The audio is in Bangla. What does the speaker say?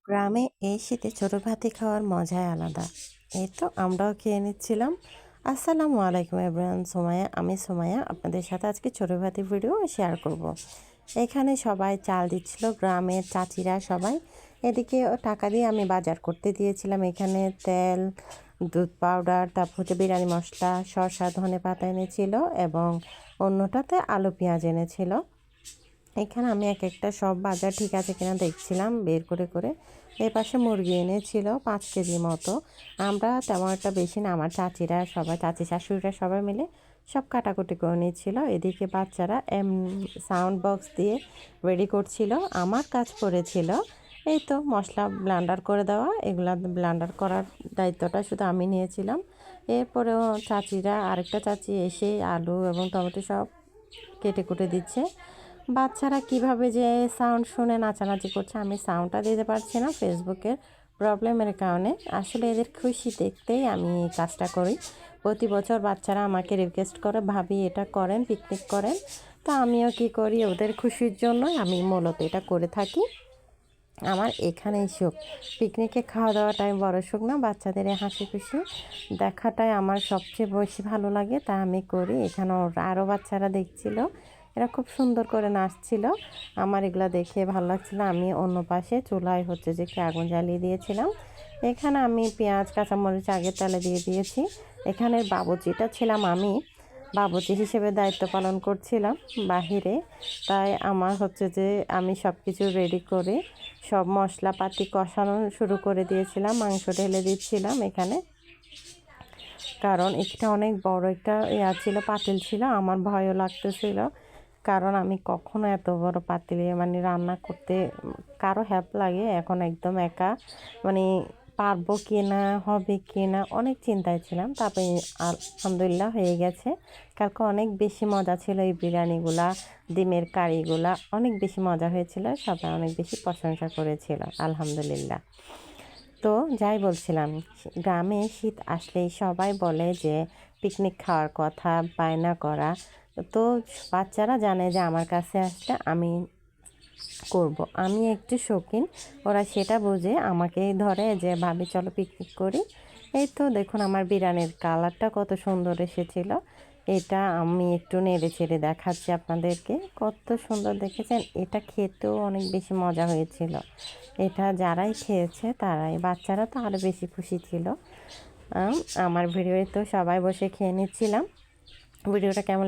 গ্রামে এই শীতে ছোট ভাতি খাওয়ার মজাই আলাদা। এই তো আমরাও খেয়ে নিচ্ছিলাম। আসসালামু আলাইকুম এভরিওয়ান, আমি সোমায়া আপনাদের সাথে আজকে ছোট ভাতি ভিডিও শেয়ার করব। এখানে সবাই চাল দিচ্ছিল, গ্রামের চাচিরা সবাই। এদিকে টাকা দিয়ে আমি বাজার করতে দিয়েছিলাম। এখানে তেল, দুধ পাউডার, তারপর হচ্ছে বিরিয়ানি মশলা, শসা, ধনেপাতা এনেছিল এবং অন্যটাতে আলু পেঁয়াজ এনেছিল। এখানে আমি এক একটা সব বাজার ঠিক আছে কিনা দেখছিলাম বের করে করে। এই পাশে মুরগি এনেছিল 5 কেজি মতো। আমরা তেমন একটা বেশি না, আমার চাচিরা সবাই, চাচি শাশুড়িরা সবাই মিলে সব কাটাকুটি করে নিচ্ছিল। এদিকে বাচ্চারা সাউন্ড বক্স দিয়ে রেডি করছিল। আমার কাজ পড়েছিল এই তো মশলা ব্লান্ডার করে দেওয়া। এগুলা ব্লান্ডার করার দায়িত্বটা শুধু আমি নিয়েছিলাম। এরপরেও চাচিরা, আরেকটা চাচি এসে আলু এবং টমেটো সব কেটে কুটে দিচ্ছে। বাচ্চারা কিভাবে যে সাউন্ড শুনে নাচানাচি করছে, আমি সাউন্ডটা দিতে পারছি না ফেসবুকের প্রবলেমের কারণে। আসলে এদের খুশি দেখতেই আমি এই কাজটা করি। প্রতি বছর বাচ্চারা আমাকে রিকোয়েস্ট করে, ভাবি এটা করেন, পিকনিক করেন। তো আমিও কি করি, ওদের খুশির জন্যই আমি মূলত এটা করে থাকি। আমার এখানেই সুখ, পিকনিকে খাওয়া দাওয়াটাই বড় সুখ না, বাচ্চাদের হাসি খুশি দেখাটাই আমার সবচেয়ে বেশি ভালো লাগে। তা আমি করি। এখানে আরও বাচ্চারা দেখছিল, এরা খুব সুন্দর করে নাচছিল। আমার এগুলো দেখে ভালো লাগছিল। আমি অন্য পাশে চুলায় হচ্ছে যে কি আগুন জ্বালিয়ে দিয়েছিলাম। এখানে আমি পেঁয়াজ কাঁচামরিচ আগে তেলে দিয়ে দিয়েছি। এখানের বাবুর্চিটা ছিলাম আমি, বাবুর্চি হিসেবে দায়িত্ব পালন করছিলাম বাহিরে। তাই আমার হচ্ছে যে আমি সব কিছু রেডি করে সব মশলাপাতি কষানো শুরু করে দিয়েছিলাম। মাংস ঢেলে দিচ্ছিলাম এখানে, কারণ এটা অনেক বড় একটা ছিল, পাতিল ছিল। আমার ভয়ও লাগতেছিল, কারণ আমি কখনো এত বড় পাতিলে মানে রান্না করতে কারো হেল্প লাগে। এখন একদম একা, মানে পারবো কি না, হবে কি না, অনেক চিন্তায় ছিলাম। তারপরে আলহামদুলিল্লাহ হয়ে গেছে। কালকে অনেক বেশি মজা ছিল এই বিরিয়ানিগুলা, ডিমের কারিগুলা অনেক বেশি মজা হয়েছিল। সবাই অনেক বেশি প্রশংসা করেছিল আলহামদুলিল্লাহ। তো যাই বলছিলাম, গ্রামে শীত আসলেই সবাই বলে যে পিকনিক খাওয়ার কথা, বায়না করা। তো বাচ্চারা জানে যে আমার কাছে আসলে আমি করব। আমি একটু শৌখিন, ওরা সেটা বুঝে আমাকেই ধরে যে ভাবি চলো পিকনিক করি। এই তো দেখুন আমার বিরিয়ানির কালারটা কত সুন্দর এসেছিল। এটা আমি একটু নেড়ে চেড়ে দেখাচ্ছি আপনাদেরকে, কত সুন্দর দেখেছেন। এটা খেতেও অনেক বেশি মজা হয়েছিল। এটা যারাই খেয়েছে তারাই, বাচ্চারা তো আরও বেশি খুশি ছিল। আমার ভিডিওতে তো সবাই বসে খেয়ে নিচ্ছিলাম। ভিডিওটা কেমন